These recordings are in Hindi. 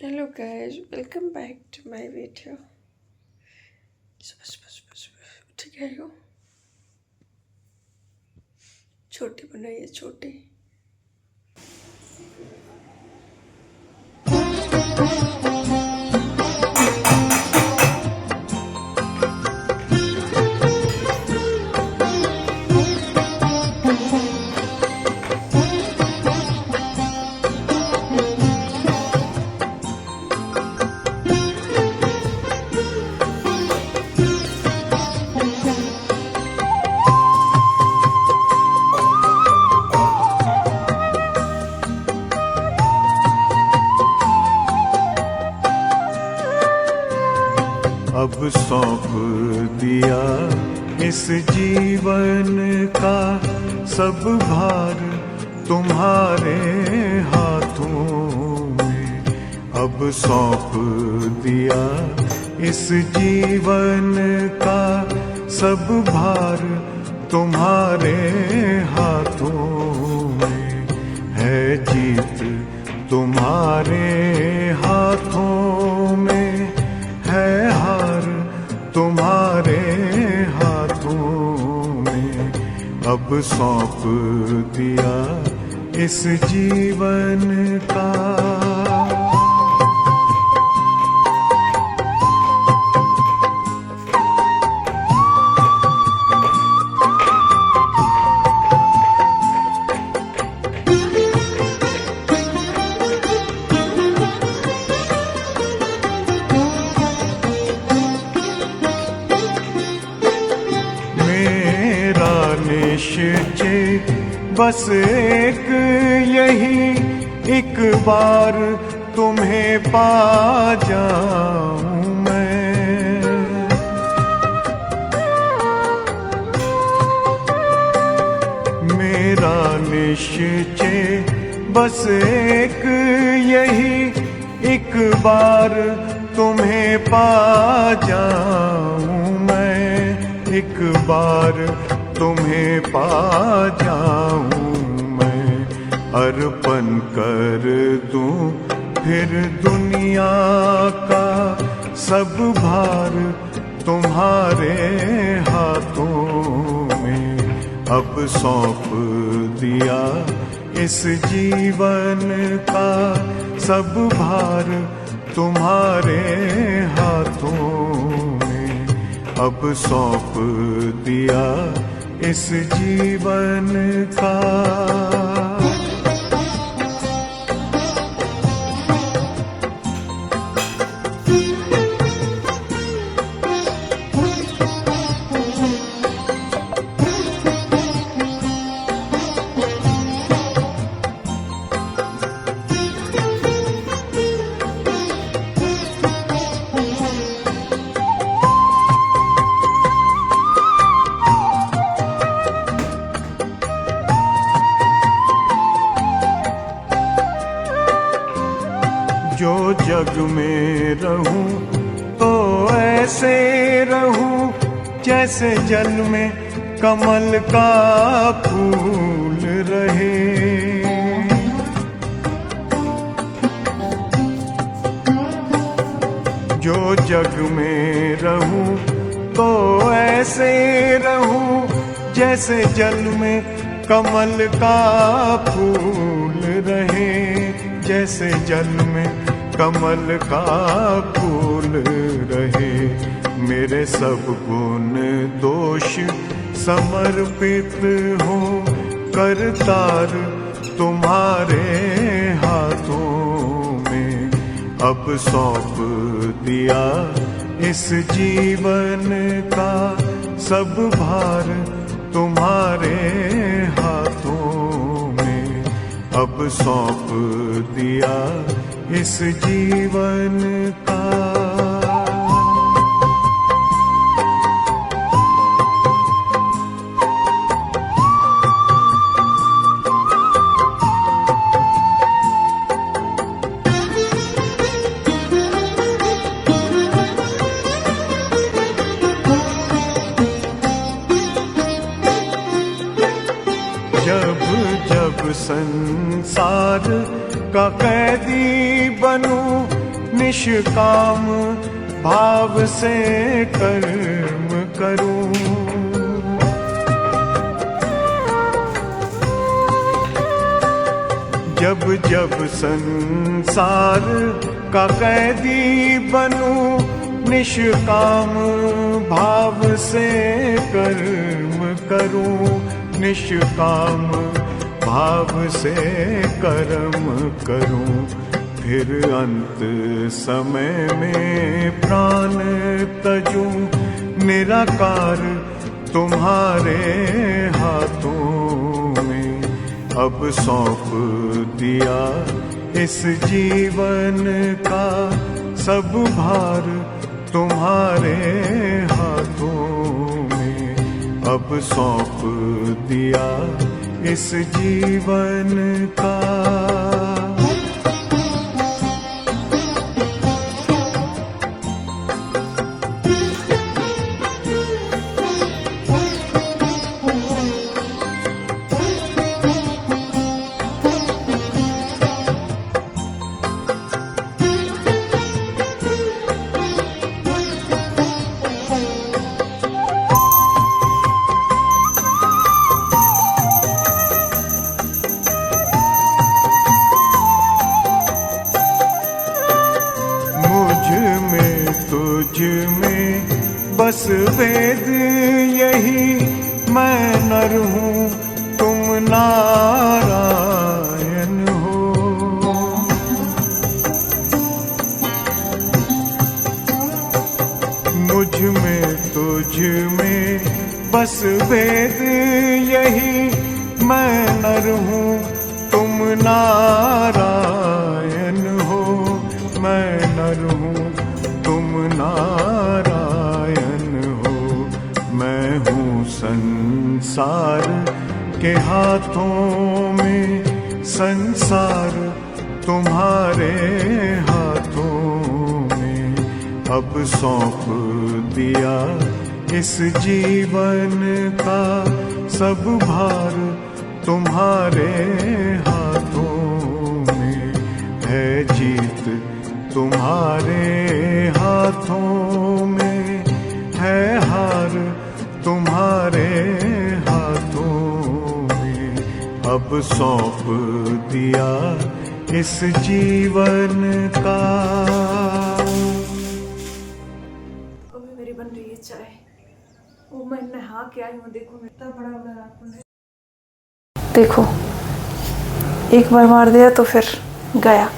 Hello guys, welcome back to my video. सुबह सुबह सुबह सुबह उठ गए हो? छोटी बनाइए छोटी। अब सौंप दिया इस जीवन का सब भार तुम्हारे हाथों में। अब सौंप दिया इस जीवन का सब भार तुम्हारे हाथों में। है जीत तुम्हारे हाथों में, है हार तुम्हारे हाथों में। अब सौंप दिया इस जीवन का। निश्चय बस एक यही, एक बार तुम्हें पा जाऊं मैं। मेरा निश्चय बस एक यही, एक बार तुम्हें पा जाऊं मैं। एक बार तुम्हें पा जाऊं मैं। अर्पण कर दूं फिर दुनिया का सब भार तुम्हारे हाथों में। अब सौंप दिया इस जीवन का सब भार तुम्हारे हाथों में। अब सौंप दिया इस जीवन का। जो जग में रहूं तो ऐसे रहूं जैसे जल में कमल का फूल रहे। जो जग में रहूं तो ऐसे रहूं जैसे जल में कमल का फूल रहे। जैसे जल में कमल का फूल रहे। मेरे सब गुण दोष समर्पित हो करतार तुम्हारे हाथों में। अब सौंप दिया इस जीवन का सब भार तुम्हारे हाथों में। अब सौंप दिया इस जीवन का। जब जब संसार का कैदी बनूं निष्काम भाव से कर्म करूं। जब जब संसार का कैदी बनूं, निष्काम भाव से कर्म करूं, निष्काम भाव से कर्म करूं। फिर अंत समय में प्राण तजूं, निराकार तुम्हारे हाथों में। अब सौंप दिया इस जीवन का सब भार तुम्हारे हाथों में। अब सौंप दिया इस जीवन का। तुझ में बस वेद यही, मैं नर हूँ तुम नारायण हो। मुझ में तुझ में बस वेद यही, मैं नर हूँ तुम नारायण हो। मैं नर हूँ तुम नारायण हो। मैं हूँ संसार के हाथों में, संसार तुम्हारे हाथों में। अब सौंप दिया इस जीवन का सब भार तुम्हारे हाथों में। है जीत तुम्हारे हाथों में, है हार तुम्हारे हाथों में। अब सौंप दिया इस जीवन का। अभी मेरी बन रही है चाय। वो मैं नहा के आई हूँ, देखो इतना बड़ा बड़ा नाखून है। देखो एक बार मार दिया तो फिर गया।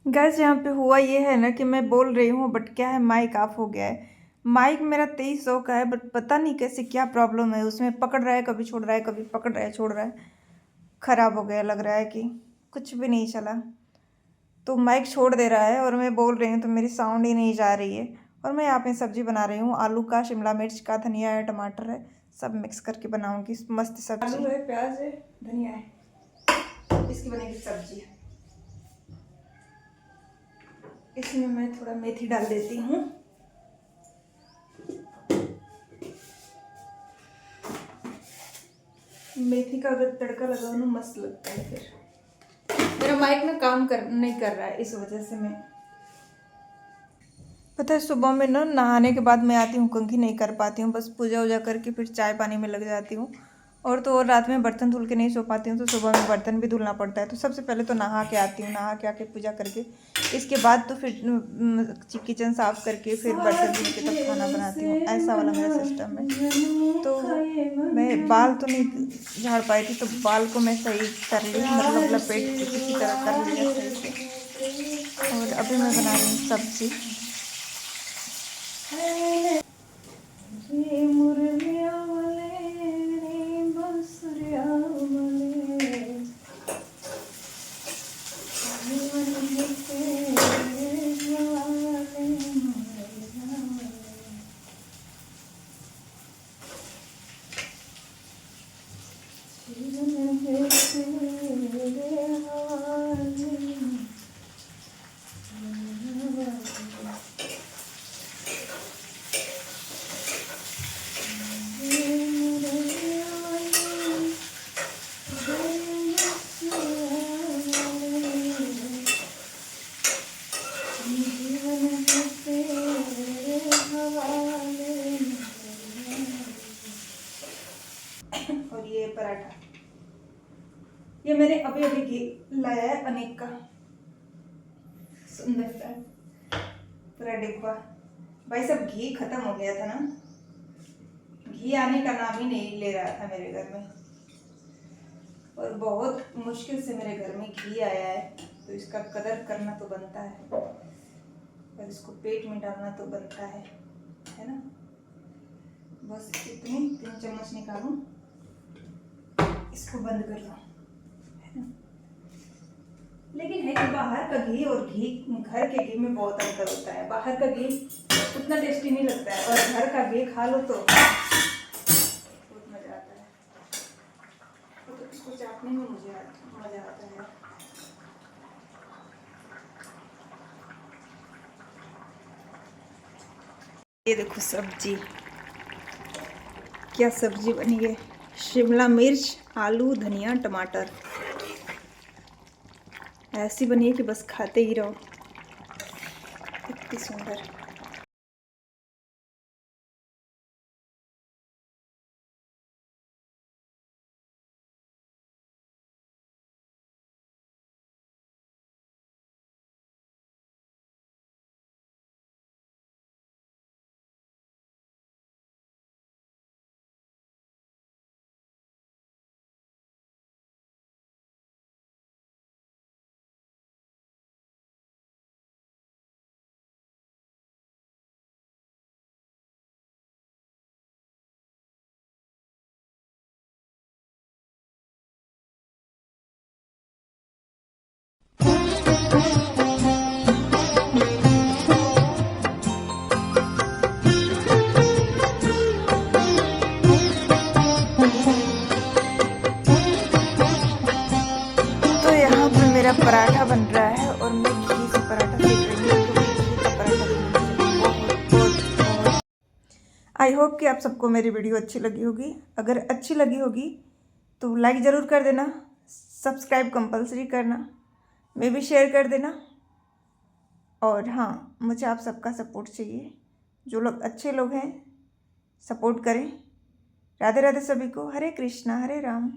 गैस यहाँ पे हुआ ये है ना कि मैं बोल रही हूँ बट क्या है, माइक ऑफ हो गया है। माइक मेरा 2300 का है बट पता नहीं कैसे क्या प्रॉब्लम है, उसमें पकड़ रहा है कभी छोड़ रहा है, कभी पकड़ रहा है छोड़ रहा है। ख़राब हो गया, लग रहा है कि कुछ भी नहीं चला। तो माइक छोड़ दे रहा है और मैं बोल रही हूँ तो मेरी साउंड ही नहीं जा रही है। और मैं यहाँ पे सब्ज़ी बना रही हूँ, आलू का, शिमला मिर्च का, धनिया है, टमाटर है, सब मिक्स करके बनाऊँगी मस्त सब्ज़ी। आलू है, प्याज है, धनिया है, इसकी बनेगी सब्ज़ी। इसमें मैं थोड़ा मेथी डाल देती हूँ। मेथी का अगर तड़का लगाओ ना मस्त लगता है। फिर मेरा माइक में काम नहीं कर रहा है, इस वजह से मैं पता है सुबह में ना नहाने के बाद मैं आती हूँ, कंघी नहीं कर पाती हूँ, बस पूजा वूजा करके फिर चाय पानी में लग जाती हूँ। और तो और रात में बर्तन धुल के नहीं सो पाती हूँ, तो सुबह में बर्तन भी धुलना पड़ता है। तो सबसे पहले तो नहा के आती हूँ, नहा के आके पूजा करके इसके बाद तो फिर किचन साफ करके फिर बर्तन धुल के तब खाना बनाती हूँ। ऐसा वाला मेरा सिस्टम है। तो मैं बाल तो नहीं झाड़ पाई थी, तो बाल को मैं सही कर ली, मतलब लपेट के किसी तरह कर लिया सही से। और अभी मैं बना रही हूँ सब्जी। जीवन तेरे हवाले। और ये पराठा, ये मैंने अभी अभी घी लाया है अनेक का, सुंदर सा पूरा डिब्बा। भाई सब घी खत्म हो गया था ना, घी आने का नाम ही नहीं ले रहा था मेरे घर में, और बहुत मुश्किल से मेरे घर में घी आया है, तो इसका कदर करना तो बनता है और इसको पेट में डालना तो बनता है ना। बस इतनी 3 चम्मच निकालूं, इसको बंद कर दो, है ना। लेकिन है कि बाहर का घी और घी, घर के घी में बहुत अंतर होता है। बाहर का घी उतना टेस्टी नहीं लगता है, और घर का घी खा लो तो बहुत मजा आता है। तो इसको चाटने में मुझे मजा आता है। ये देखो सब्जी, क्या सब्जी बनी है, शिमला मिर्च, आलू, धनिया, टमाटर, ऐसी बनी है कि बस खाते ही रहो, इतनी सुंदर। तो यहाँ पर मेरा पराठा बन रहा है और मैं घी से पराठा सेक रही हूँ, क्योंकि घी का पराठा बहुत। आई होप कि आप सबको मेरी वीडियो अच्छी लगी होगी। अगर अच्छी लगी होगी तो लाइक ज़रूर कर देना, सब्सक्राइब कंपलसरी करना, मे भी शेयर कर देना। और हाँ, मुझे आप सबका सपोर्ट चाहिए। जो लोग अच्छे लोग हैं सपोर्ट करें। राधे राधे सभी को। हरे कृष्णा हरे राम।